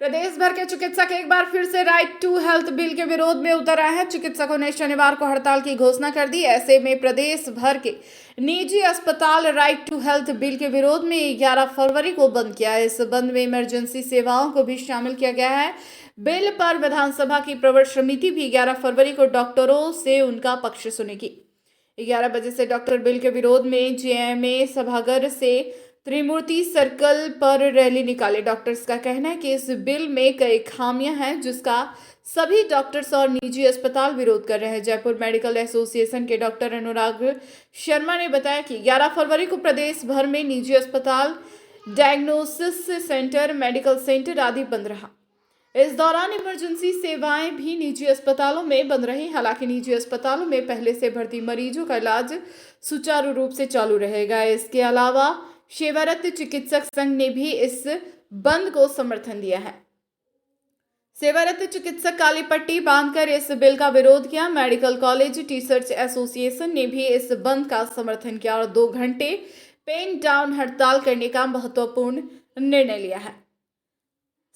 प्रदेश भर के चिकित्सक एक बार फिर से राइट टू हेल्थ बिल के विरोध में उतर आए हैं। चिकित्सकों ने शनिवार को हड़ताल की घोषणा कर दी। ऐसे में प्रदेश भर के निजी अस्पताल राइट टू हेल्थ बिल के विरोध में 11 फरवरी को बंद किया है। इस बंद में इमरजेंसी सेवाओं को भी शामिल किया गया है। बिल पर विधानसभा की प्रवर समिति भी 11 फरवरी को डॉक्टरों से उनका पक्ष सुनेगी। 11 बजे से डॉक्टर बिल के विरोध में जेएमए सभागार से त्रिमूर्ति सर्कल पर रैली निकाले। डॉक्टर्स का कहना है कि इस बिल में कई खामियां हैं जिसका सभी डॉक्टर्स और निजी अस्पताल विरोध कर रहे हैं। जयपुर मेडिकल एसोसिएशन के डॉक्टर अनुराग शर्मा ने बताया कि 11 फरवरी को प्रदेश भर में निजी अस्पताल, डायग्नोसिस सेंटर, मेडिकल सेंटर आदि बंद रहा। इस दौरान इमरजेंसी सेवाएं भी निजी अस्पतालों में बंद रही। हालांकि निजी अस्पतालों में पहले से भर्ती मरीजों का इलाज सुचारू रूप से चालू रहेगा। इसके अलावा सेवारत चिकित्सक संघ ने भी इस बंद को समर्थन दिया है। सेवारत चिकित्सक काली पट्टी बांधकर इस बिल का विरोध किया। मेडिकल कॉलेज टीचर्स एसोसिएशन ने भी इस बंद का समर्थन किया और 2 घंटे पेन डाउन हड़ताल करने का महत्वपूर्ण निर्णय लिया है।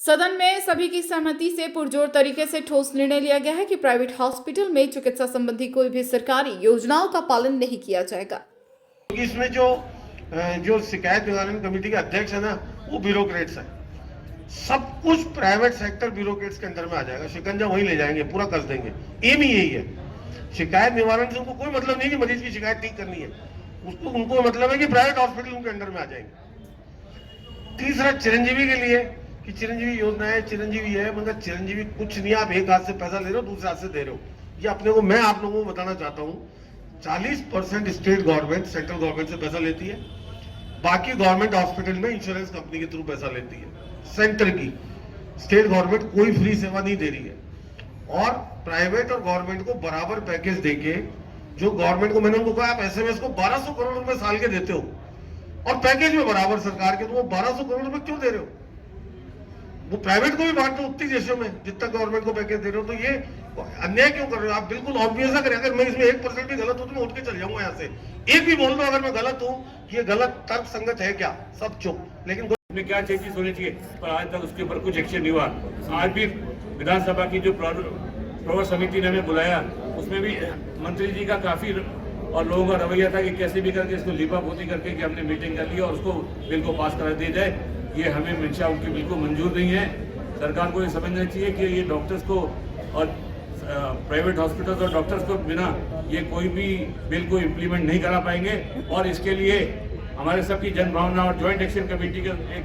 सदन में सभी की सहमति से पुरजोर तरीके से ठोस निर्णय लिया गया है कि प्राइवेट हॉस्पिटल में चिकित्सा संबंधी कोई भी सरकारी योजनाओं का पालन नहीं किया जाएगा। इसमें जो शिकायत निवारण कमेटी के अध्यक्ष है ना, वो ब्यूरोक्रेट्स है। सब कुछ प्राइवेट सेक्टर ब्यूरोक्रेट्स के अंदर में आ जाएगा। शिकंजा वहीं ले जाएंगे, पूरा कर देंगे। एम ही यही है। शिकायत निवारण से उनको कोई मतलब नहीं कि मरीज की शिकायत ठीक करनी है। उनको मतलब है कि प्राइवेट हॉस्पिटल उनके अंडर में आ जाएंगे। तीसरा, चिरंजीवी के लिए कि चिरंजीवी योजना है, चिरंजीवी है, मगर चिरंजीवी कुछ नहीं। आप एक हाथ से पैसा ले रहे हो, दूसरे हाथ से दे रहे हो। ये अपने को, मैं आप लोगों को बताना चाहता हूँ, 40% स्टेट गवर्नमेंट सेंट्रल गवर्नमेंट से पैसा लेती है। बाकी गवर्नमेंट हॉस्पिटल में इंश्योरेंस कंपनी के थ्रू पैसा लेती है। सेंटर की स्टेट गवर्नमेंट कोई फ्री सेवा नहीं दे रही है। और प्राइवेट और गवर्नमेंट को बराबर पैकेज देके, जो गवर्नमेंट को, मैंने उनको कहा आप एसएमएस को 1200 करोड़ रुपए साल के देते हो और पैकेज में बराबर सरकार के, तो वो 1200 करोड़ रुपए क्यों दे रहे हो? वो प्राइवेट को भी बांट दो उतनी रेशियो में जितना गवर्नमेंट को पैकेज दे रहे हो। तो ये अन्याय क्यों कर रहे हो आप? बिल्कुल ऑब्वियस करें। अगर मैं इसमें 1% भी गलत हूं तो मैं उठ के चल जाऊंगा यहाँ से। एक भी बोल दो अगर मैं गलत हूं कि ये गलत तर्क संगत है क्या, सब चुप। लेकिन क्या चेंजेस होनी चाहिए, पर आज तक उसके ऊपर कुछ एक्शन नहीं हुआ। आज भी विधानसभा की जो प्रवर समिति ने हमें बुलाया, उसमें भी मंत्री जी का काफी और लोगों का रवैया था कि कैसे भी करके इसको लिपापोती करके कि हमने मीटिंग कर ली और उसको बिल को पास करा दिया जाए। ये हमें मंशा उनकी बिल्कुल मंजूर नहीं है। सरकार को ये समझना चाहिए कि ये डॉक्टर्स को और प्राइवेट हॉस्पिटल्स और डॉक्टर्स को बिना ये कोई भी बिल को इम्प्लीमेंट नहीं करा पाएंगे। और इसके लिए हमारे सबकी जन भावना और ज्वाइंट एक्शन कमेटी का एक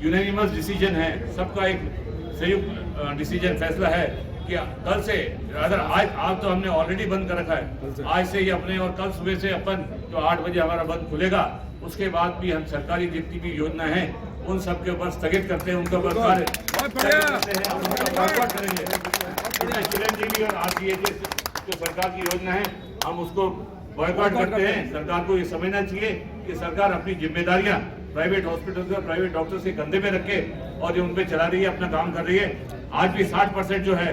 यूनानिमस डिसीजन है, सबका एक संयुक्त डिसीजन फैसला है कि कल से, अगर आज तो हमने ऑलरेडी बंद कर रखा है, आज से ही अपने और कल सुबह से अपन जो 8 बजे हमारा बंद खुलेगा, उसके बाद भी हम सरकारी जितनी भी योजना है उन सब के ऊपर स्थगित करते हैं, उनके ऊपर कार्य करेंगे। चिरंजीवी और आरसीएच जो सरकार की योजना है, हम उसको बॉयकॉट करते हैं। सरकार को ये समझना चाहिए कि सरकार अपनी जिम्मेदारियां प्राइवेट हॉस्पिटल और प्राइवेट डॉक्टर्स के कंधे पे रखे और जो उन पे चला रही है, अपना काम कर रही है। आज भी 60% जो है,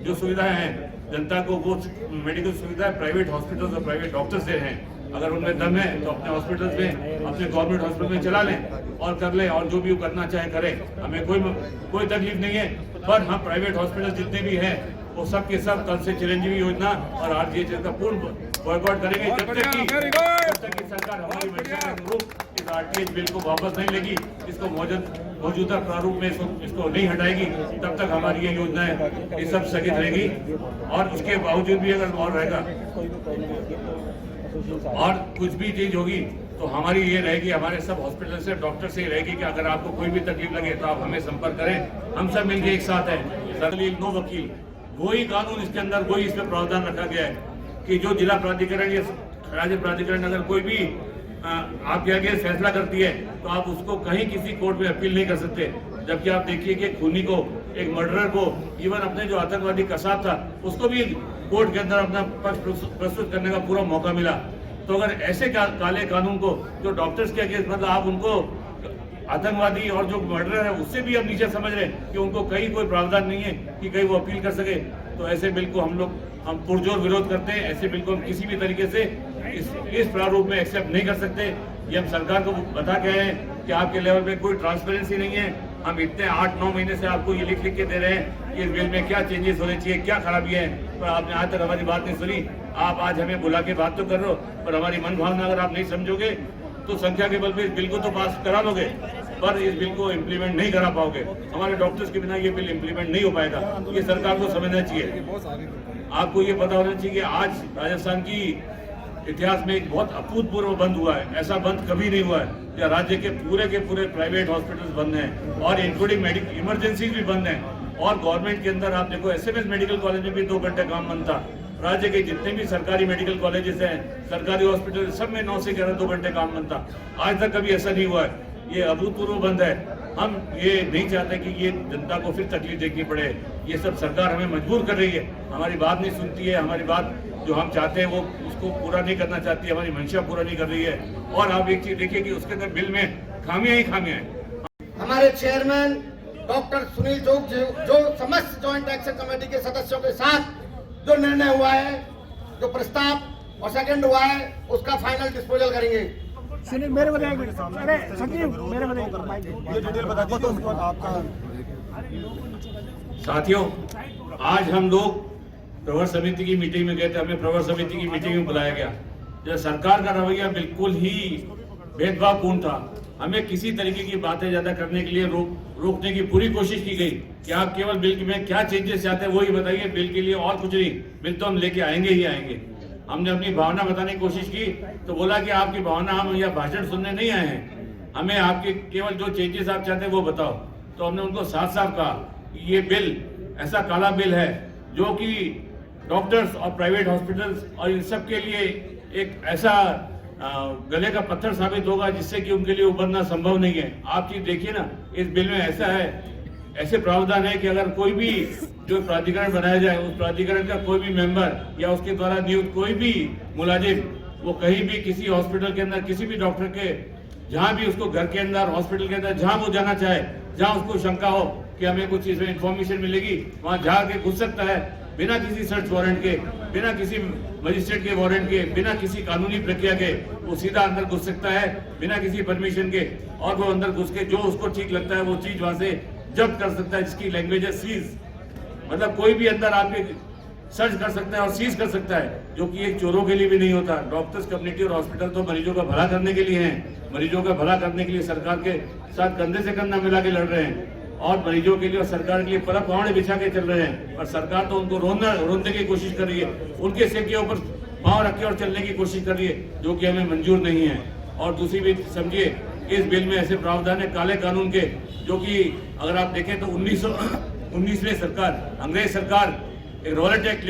जो सुविधाएं हैं जनता को, वो मेडिकल सुविधाएं प्राइवेट हॉस्पिटल्स और प्राइवेट डॉक्टर्स से हैं। अगर उनमें दम है तो अपने हॉस्पिटल्स में, अपने गवर्नमेंट हॉस्पिटल में चला लें और कर लें, और जो भी वो करना चाहे करें। हमें कोई तकलीफ नहीं है। पर हम प्राइवेट हॉस्पिटल जितने भी हैं वो सब के सब कल से चिरंजीवी योजना और आरजीएच का पूर्ण बॉयकॉट करेंगे जब तक कि सरकार हमारी मंशा के अनुरूप इस आरटीएच बिल को वापस नहीं लेगी, इसको मौजूदा प्रारूप में इसको नहीं हटाएगी, तब तक हमारी ये योजनाएं ये सब स्थगित रहेगी। और उसके बावजूद भी अगर और रहेगा और कुछ भी चीज होगी तो हमारी ये रहेगी, हमारे सब हॉस्पिटल से डॉक्टर से रहेगी कि अगर आपको कोई भी तकलीफ लगे तो आप हमें संपर्क करें। हम सब मिलकर एक साथ हैं। दलील नो वकील, वही कानून इसके अंदर, वही इसमें प्रावधान रखा गया है कि जो जिला प्राधिकरण या राज्य प्राधिकरण अगर कोई भी आपके आगे फैसला करती है तो आप उसको कहीं किसी कोर्ट में अपील नहीं कर सकते। जबकि आप देखिए कि खूनी को, एक मर्डरर को, इवन अपने जो आतंकवादी कसाब था उसको भी कोर्ट के अंदर अपना पक्ष प्रस्तुत करने का पूरा मौका मिला। तो अगर ऐसे काले कानून को जो डॉक्टर्स के अगेंस्ट, मतलब आप उनको आतंकवादी और जो मर्डरर है उससे भी अब नीचे समझ रहे हैं कि उनको कहीं कोई प्रावधान नहीं है कि कहीं वो अपील कर सके, तो ऐसे बिल को हम पुरजोर विरोध करते हैं। ऐसे बिल को हम किसी भी तरीके से इस प्रारूप में एक्सेप्ट नहीं कर सकते। ये हम सरकार को बता के आए हैं कि आपके लेवल पे कोई ट्रांसपेरेंसी नहीं है, हम इतने 8-9 महीने से आपको ये लिख के दे रहे हैं कि इस बिल में क्या चेंजेस होने चाहिए, क्या खराबी है, पर आपने आज तक हमारी बात नहीं सुनी। आप आज हमें बुला के बात तो कर रहे हो, पर हमारी मन भावना अगर आप नहीं समझोगे तो संख्या के बल पे इस बिल को तो पास करा लोगे, पर इस बिल को इम्प्लीमेंट नहीं करा पाओगे। हमारे डॉक्टर्स के बिना ये बिल इम्प्लीमेंट नहीं हो पाएगा। ये सरकार को समझना चाहिए। आपको ये पता होना चाहिए कि आज राजस्थान की इतिहास में एक बहुत अभूतपूर्व बंद हुआ है। ऐसा बंद कभी नहीं हुआ है। या राज्य के पूरे प्राइवेट हॉस्पिटल्स बंद हैं और इंक्लूडिंग मेडिकल इमरजेंसीज भी बंद हैं। और गवर्नमेंट के अंदर आप देखो एसएमएस मेडिकल कॉलेज में भी 2 घंटे काम बंद था। राज्य के जितने भी सरकारी मेडिकल कॉलेजेस हैं, सरकारी हॉस्पिटल, सब में 9 से 11 2 घंटे काम बंद था। आज तक कभी ऐसा नहीं हुआ है। ये अभूतपूर्व बंद है। हम ये नहीं चाहते कि ये जनता को फिर तकलीफ देखनी पड़े। ये सब सरकार हमें मजबूर कर रही है, हमारी बात नहीं सुनती है, हमारी बात जो हम चाहते हैं वो उसको पूरा नहीं करना चाहती है, हमारी मंशा पूरा नहीं कर रही है। और आप एक चीज देखिए कि उसके अंदर बिल में खामियां ही खामियां हैं। हमारे चेयरमैन डॉक्टर सुनील जोग जो समस्त जॉइंट एक्शन कमेटी के सदस्यों के साथ जो निर्णय हुआ है, जो प्रस्ताव और सेकंड हुआ है, उसका फाइनल डिस्पोजल करेंगे। सुनील मेरे बता अरे संजीव मेरे बता आपका। साथियों, आज हम लोग प्रवर समिति की मीटिंग में गए थे। हमें प्रवर समिति की मीटिंग में बुलाया गया। जो सरकार का रवैया बिल्कुल ही भेदभावपूर्ण था। हमें किसी तरीके की बातें ज्यादा करने के लिए रोकने की पूरी कोशिश की गई कि आप केवल बिल में क्या चेंजेस चाहते हैं वो ही बताइए, बिल के लिए और कुछ नहीं। बिल तो हम लेके आएंगे ही आएंगे। हमने अपनी भावना बताने की कोशिश की तो बोला कि आपकी भावना, हम यहाँ भाषण सुनने नहीं आए हैं, हमें आपके केवल जो चेंजेस आप चाहते हैं वो बताओ। तो हमने उनको साफ साफ कहा ये बिल ऐसा काला बिल है जो कि डॉक्टर्स और प्राइवेट हॉस्पिटल्स और इन सब के लिए एक ऐसा गले का पत्थर साबित होगा जिससे कि उनके लिए उबरना संभव नहीं है। आप चीज देखिए ना, इस बिल में ऐसा है, ऐसे प्रावधान है कि अगर कोई भी जो प्राधिकरण बनाया जाए उस प्राधिकरण का कोई भी मेंबर या उसके द्वारा नियुक्त कोई भी मुलाजिम वो कहीं भी किसी हॉस्पिटल के अंदर किसी भी डॉक्टर के जहां भी उसको घर के अंदर हॉस्पिटल के अंदर जहां वो जाना चाहे, जहां उसको शंका हो कि हमें कुछ इसमें इंफॉर्मेशन मिलेगी, वहां जाके घुस सकता है बिना किसी सर्च वारंट के, बिना किसी मजिस्ट्रेट के वारंट के, बिना किसी कानूनी प्रक्रिया के। वो सीधा अंदर घुस सकता है बिना किसी परमिशन के और वो अंदर घुस के जो उसको ठीक लगता है वो चीज वहां से जब्त कर सकता है, जिसकी लैंग्वेज है सीज। मतलब कोई भी अंदर आके सर्च कर सकता है और सीज कर सकता है, जो कि एक चोरों के लिए भी नहीं होता। डॉक्टर्स, कम्युनिटी और हॉस्पिटल तो मरीजों का भला करने के लिए हैं। मरीजों का भला करने के लिए सरकार के साथ कंधे से कंधा मिला के लड़ रहे हैं और मरीजों के लिए और सरकार के लिए परख पावड़े बिछा के चल रहे हैं। पर सरकार तो उनको रोकने की कोशिश कर रही है, उनके सिर के ऊपर पांव रख के और चलने की कोशिश कर रही है, जो कि हमें मंजूर नहीं है। और दूसरी भी समझिए, इस बिल में ऐसे प्रावधान है काले कानून के, जो कि अगर आप देखें तो 1919 में सरकार, अंग्रेज सरकार एक रॉयल्टी एक्ट